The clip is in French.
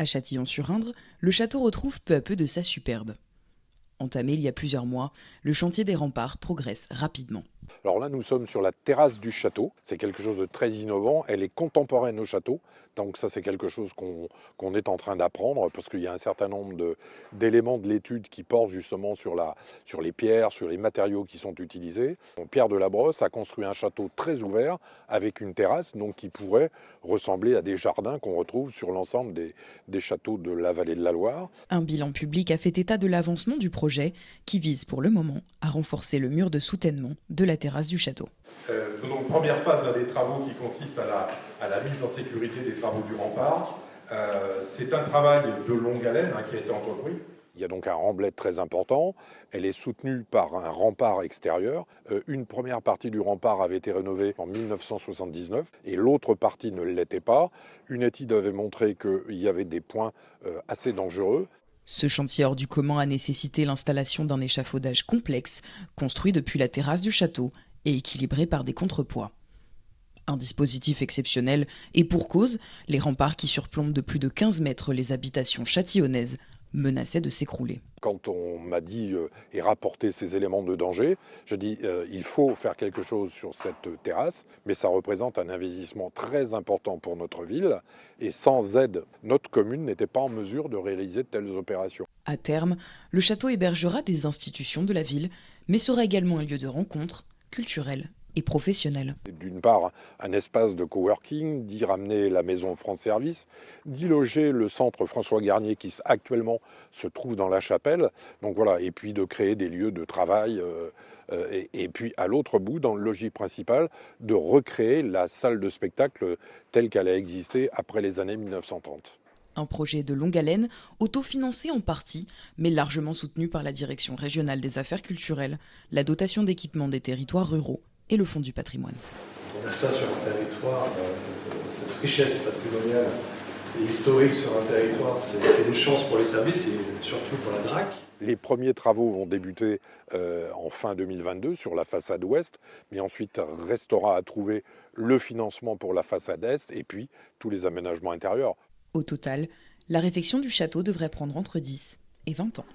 À Châtillon-sur-Indre, le château retrouve peu à peu de sa superbe. Entamé il y a plusieurs mois, le chantier des remparts progresse rapidement. Alors là, nous sommes sur la terrasse du château. C'est quelque chose de très innovant. Elle est contemporaine au château. Donc ça, c'est quelque chose qu'on est en train d'apprendre parce qu'il y a un certain nombre d'éléments de l'étude qui portent justement sur les pierres, sur les matériaux qui sont utilisés. Donc, Pierre de la Brosse a construit un château très ouvert avec une terrasse donc, qui pourrait ressembler à des jardins qu'on retrouve sur l'ensemble des châteaux de la vallée de la Loire. Un bilan public a fait état de l'avancement du projet qui vise pour le moment à renforcer le mur de soutènement de la terrasse du château. Donc, première phase des travaux qui consiste à la mise en sécurité des travaux du rempart. C'est un travail de longue haleine qui a été entrepris. Il y a donc un remblai très important. Elle est soutenue par un rempart extérieur. Une première partie du rempart avait été rénovée en 1979 et l'autre partie ne l'était pas. Une étude avait montré qu'il y avait des points assez dangereux. Ce chantier hors du commun a nécessité l'installation d'un échafaudage complexe, construit depuis la terrasse du château et équilibré par des contrepoids. Un dispositif exceptionnel et pour cause, les remparts qui surplombent de plus de 15 mètres les habitations châtillonnaises menaçaient de s'écrouler. Quand on m'a dit et rapporté ces éléments de danger, je dis il faut faire quelque chose sur cette terrasse, mais ça représente un investissement très important pour notre ville et sans aide, notre commune n'était pas en mesure de réaliser de telles opérations. À terme, le château hébergera des institutions de la ville, mais sera également un lieu de rencontre culturel et professionnel. D'une part, un espace de coworking, d'y ramener la maison France Service, d'y loger le centre François Garnier qui actuellement se trouve dans la chapelle. Donc voilà, et puis de créer des lieux de travail. Et puis à l'autre bout, dans le logis principal, de recréer la salle de spectacle telle qu'elle a existé après les années 1930. Un projet de longue haleine, autofinancé en partie, mais largement soutenu par la Direction régionale des affaires culturelles, la dotation d'équipement des territoires ruraux et le Fonds du patrimoine. On a ça sur un territoire, cette richesse patrimoniale et historique sur un territoire, c'est une chance pour les services et surtout pour la DRAC. Les premiers travaux vont débuter en fin 2022 sur la façade ouest, mais ensuite restera à trouver le financement pour la façade est et puis tous les aménagements intérieurs. Au total, la réfection du château devrait prendre entre 10 et 20 ans.